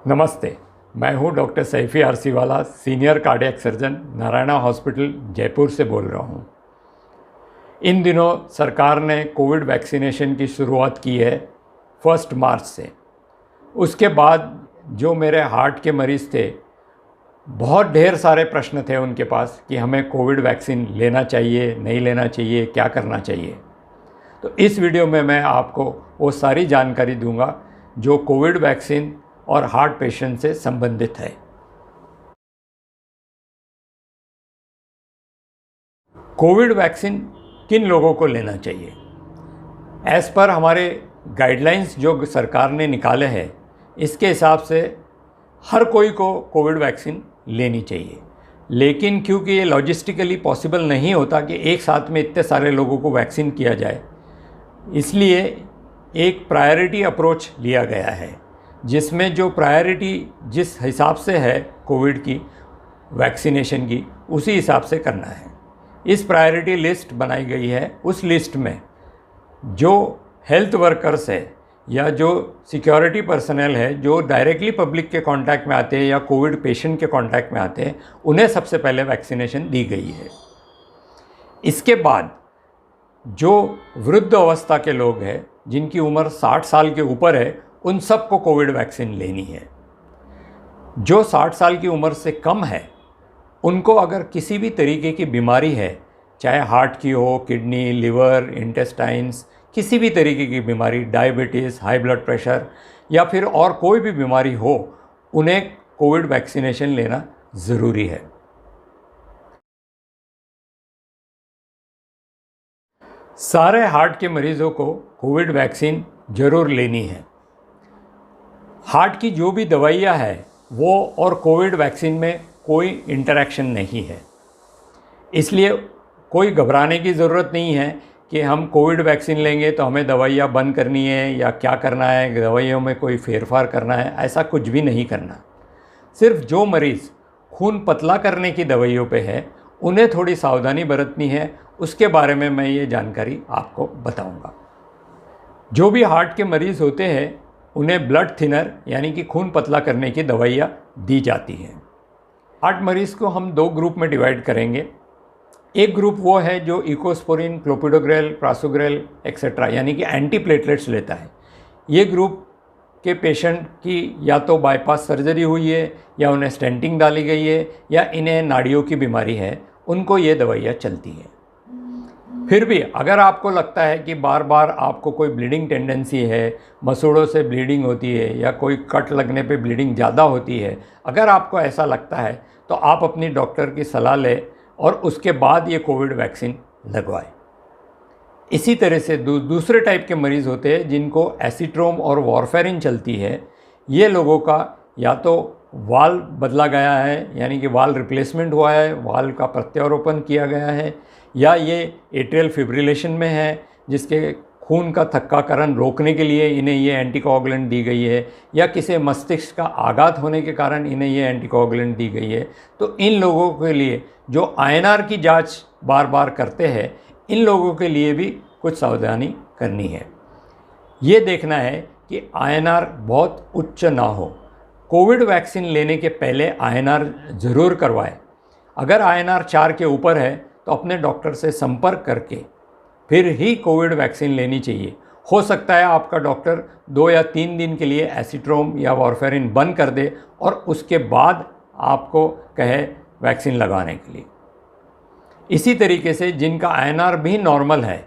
नमस्ते, मैं हूं doctor Saifi Arsiwala, senior cardiac surgeon, Narayana hospital Jaipur से बोल रहा हूं। इन दिनों सरकार ने कोविड वैक्सीनेशन की शुरुआत की है 1 मार्च से। उसके बाद जो मेरे हार्ट के मरीज़ थे, बहुत ढेर सारे प्रश्न थे उनके पास कि हमें कोविड वैक्सीन लेना चाहिए, नहीं लेना चाहिए, क्या करना चाहिए। तो इस वीडियो में मैं आपको वो सारी जानकारी दूंगा जो कोविड वैक्सीन और हार्ट पेशेंट से संबंधित है। कोविड वैक्सीन किन लोगों को लेना चाहिए? एज़ पर हमारे गाइडलाइंस जो सरकार ने निकाले हैं, इसके हिसाब से हर कोई को कोविड वैक्सीन लेनी चाहिए। लेकिन क्योंकि ये लॉजिस्टिकली पॉसिबल नहीं होता कि एक साथ में इतने सारे लोगों को वैक्सीन किया जाए, इसलिए एक प्रायोरिटी अप्रोच लिया गया है, जिसमें जो प्रायोरिटी जिस हिसाब से है कोविड की वैक्सीनेशन की, उसी हिसाब से करना है। इस प्रायोरिटी लिस्ट बनाई गई है। उस लिस्ट में जो हेल्थ वर्कर्स है या जो सिक्योरिटी पर्सनल है, जो डायरेक्टली पब्लिक के कांटेक्ट में आते हैं या कोविड पेशेंट के कांटेक्ट में आते हैं, उन्हें सबसे पहले वैक्सीनेशन दी गई है। इसके बाद जो वृद्ध अवस्था के लोग हैं, जिनकी उम्र 60 साल के ऊपर है, उन सबको कोविड वैक्सीन लेनी है। जो 60 साल की उम्र से कम है, उनको अगर किसी भी तरीके की बीमारी है, चाहे हार्ट की हो, किडनी, लिवर, इंटेस्टाइन्स, किसी भी तरीके की बीमारी, डायबिटीज़, हाई ब्लड प्रेशर या फिर और कोई भी बीमारी हो, उन्हें कोविड वैक्सीनेशन लेना ज़रूरी है। सारे हार्ट के मरीज़ों को कोविड वैक्सीन ज़रूर लेनी है। हार्ट की जो भी दवाइयाँ हैं, वो और कोविड वैक्सीन में कोई इंटरेक्शन नहीं है। इसलिए कोई घबराने की ज़रूरत नहीं है कि हम कोविड वैक्सीन लेंगे तो हमें दवाइयाँ बंद करनी है या क्या करना है, दवाइयों में कोई फेरफार करना है, ऐसा कुछ भी नहीं करना। सिर्फ जो मरीज़ खून पतला करने की दवाइयों पे है, उन्हें थोड़ी सावधानी बरतनी है। उसके बारे में मैं ये जानकारी आपको बताऊंगा। जो भी हार्ट के मरीज़ होते हैं, उन्हें ब्लड थिनर यानी कि खून पतला करने की दवाइयाँ दी जाती हैं। हार्ट मरीज़ को हम 2 ग्रुप में डिवाइड करेंगे। एक ग्रुप वो है जो इकोस्पोरिन, क्लोपिडोग्रेल, प्रासोग्रेल एक्सेट्रा यानी कि एंटी प्लेटलेट्स लेता है। ये ग्रुप के पेशेंट की या तो बाईपास सर्जरी हुई है, या उन्हें स्टेंटिंग डाली गई है, या इन्हें नाड़ियों की बीमारी है, उनको ये दवाइयाँ चलती हैं। फिर भी अगर आपको लगता है कि बार बार आपको कोई ब्लीडिंग टेंडेंसी है, मसूड़ों से ब्लीडिंग होती है या कोई कट लगने पे ब्लीडिंग ज़्यादा होती है, अगर आपको ऐसा लगता है तो आप अपनी डॉक्टर की सलाह लें और उसके बाद ये कोविड वैक्सीन लगवाएं। इसी तरह से दूसरे टाइप के मरीज़ होते हैं जिनको एसिट्रोम और वॉरफेरिन चलती है। ये लोगों का या तो वाल्व बदला गया है, यानी कि वाल्व रिप्लेसमेंट हुआ है, वाल्व का प्रत्यारोपण किया गया है, या ये एट्रियल फिब्रिलेशन में है, जिसके खून का थक्काकरण रोकने के लिए इन्हें ये एंटीकोगुलेंट दी गई है, या किसी मस्तिष्क का आघात होने के कारण इन्हें ये एंटीकोगुलेंट दी गई है। तो इन लोगों के लिए जो आईएनआर की जांच बार बार करते हैं, इन लोगों के लिए भी कुछ सावधानी करनी है। ये देखना है कि आईएनआर बहुत उच्च ना हो। कोविड वैक्सीन लेने के पहले आईएनआर ज़रूर करवाएं। अगर आईएनआर 4 के ऊपर है तो अपने डॉक्टर से संपर्क करके फिर ही कोविड वैक्सीन लेनी चाहिए। हो सकता है आपका डॉक्टर 2 या 3 दिन के लिए एसिट्रोम या वॉरफेरिन बंद कर दे और उसके बाद आपको कहे वैक्सीन लगाने के लिए। इसी तरीके से जिनका आईएनआर भी नॉर्मल है,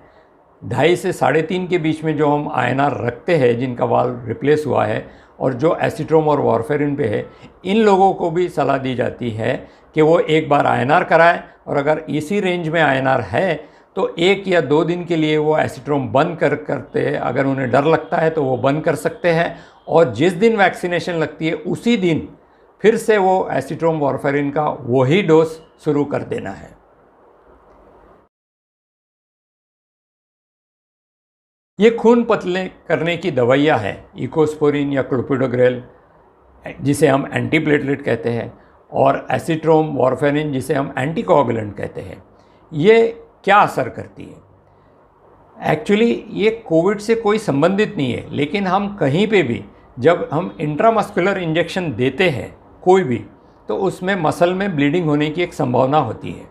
2.5 से 3.5 के बीच में जो हम आईएनआर रखते हैं, जिनका वाल्व रिप्लेस हुआ है और जो एसिट्रोम और वॉरफेरिन पे है, इन लोगों को भी सलाह दी जाती है कि वो एक बार आईएनआर कराएं, और अगर इसी रेंज में आईएनआर है तो 1 या 2 दिन के लिए वो एसिट्रोम बंद करते हैं। अगर उन्हें डर लगता है तो वो बंद कर सकते हैं, और जिस दिन वैक्सीनेशन लगती है उसी दिन फिर से वो एसिट्रोम वॉरफेरिन का वही डोज शुरू कर देना है। ये खून पतले करने की दवाइयाँ हैं, इकोस्पोरिन या क्लोपिडोग्रेल जिसे हम एंटीप्लेटलेट कहते हैं, और एसिट्रोम वॉरफेरिन जिसे हम एंटीकोगुलेंट कहते हैं। ये क्या असर करती है? एक्चुअली ये कोविड से कोई संबंधित नहीं है, लेकिन हम कहीं पे भी जब हम इंट्रामस्कुलर इंजेक्शन देते हैं कोई भी, तो उसमें मसल में ब्लीडिंग होने की एक संभावना होती है।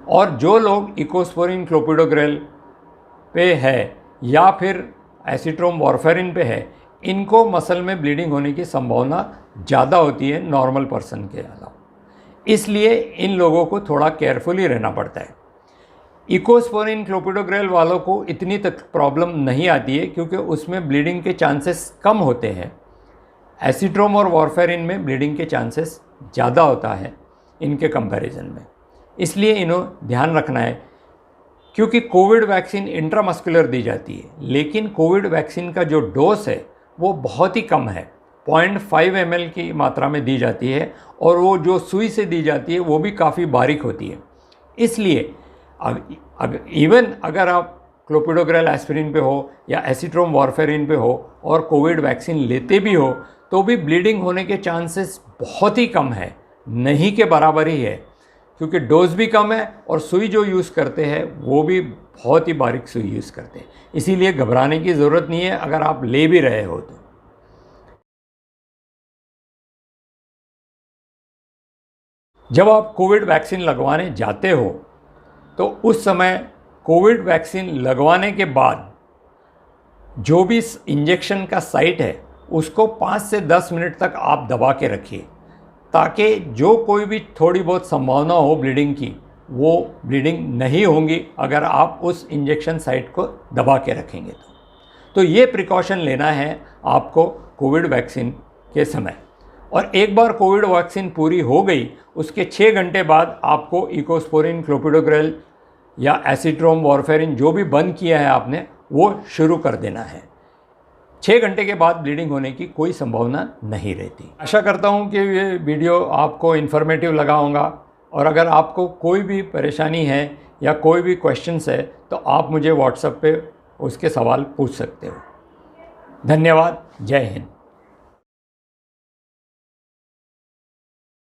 और जो लोग इकोस्पोरिन क्लोपिडोग्रेल पे है या फिर एसिट्रोम वारफेरिन पे है, इनको मसल में ब्लीडिंग होने की संभावना ज़्यादा होती है नॉर्मल पर्सन के अलावा। इसलिए इन लोगों को थोड़ा केयरफुली रहना पड़ता है। इकोस्पोरिन क्लोपिडोग्रेल वालों को इतनी तक प्रॉब्लम नहीं आती है क्योंकि उसमें ब्लीडिंग के चांसेस कम होते हैं। एसिट्रोम और वारफेरिन में ब्लीडिंग के चांसेस ज़्यादा होता है इनके कंपैरिजन में। इसलिए इन्हें ध्यान रखना है, क्योंकि कोविड वैक्सीन इंट्रामस्कुलर दी जाती है, लेकिन कोविड वैक्सीन का जो डोज है वो बहुत ही कम है, 0.5 ml की मात्रा में दी जाती है, और वो जो सुई से दी जाती है वो भी काफ़ी बारीक होती है। इसलिए इवन अगर आप क्लोपिडोग्रेल एस्पिरिन पे हो या एसिट्रोम वारफेरिन पे हो और कोविड वैक्सीन लेते भी हो, तो भी ब्लीडिंग होने के चांसेस बहुत ही कम है, नहीं के बराबर ही है, क्योंकि डोज भी कम है और सुई जो यूज़ करते हैं वो भी बहुत ही बारीक सुई यूज़ करते हैं। इसीलिए घबराने की ज़रूरत नहीं है अगर आप ले भी रहे हो तो। जब आप कोविड वैक्सीन लगवाने जाते हो तो उस समय कोविड वैक्सीन लगवाने के बाद जो भी इंजेक्शन का साइट है उसको 5 से 10 मिनट तक आप दबा के रखिए, ताकि जो कोई भी थोड़ी बहुत संभावना हो ब्लीडिंग की, वो ब्लीडिंग नहीं होंगी अगर आप उस इंजेक्शन साइट को दबा के रखेंगे तो ये प्रिकॉशन लेना है आपको कोविड वैक्सीन के समय। और एक बार कोविड वैक्सीन पूरी हो गई, उसके 6 घंटे बाद आपको इकोस्पोरिन क्लोपिडोग्रेल या एसिट्रोम वारफेरिन जो भी बंद किया है आपने, वो शुरू कर देना है। 6 घंटे के बाद ब्लीडिंग होने की कोई संभावना नहीं रहती। आशा करता हूँ कि ये वीडियो आपको इन्फॉर्मेटिव लगा होगा, और अगर आपको कोई भी परेशानी है या कोई भी क्वेश्चंस है तो आप मुझे व्हाट्सएप पे उसके सवाल पूछ सकते हो। धन्यवाद। जय हिंद।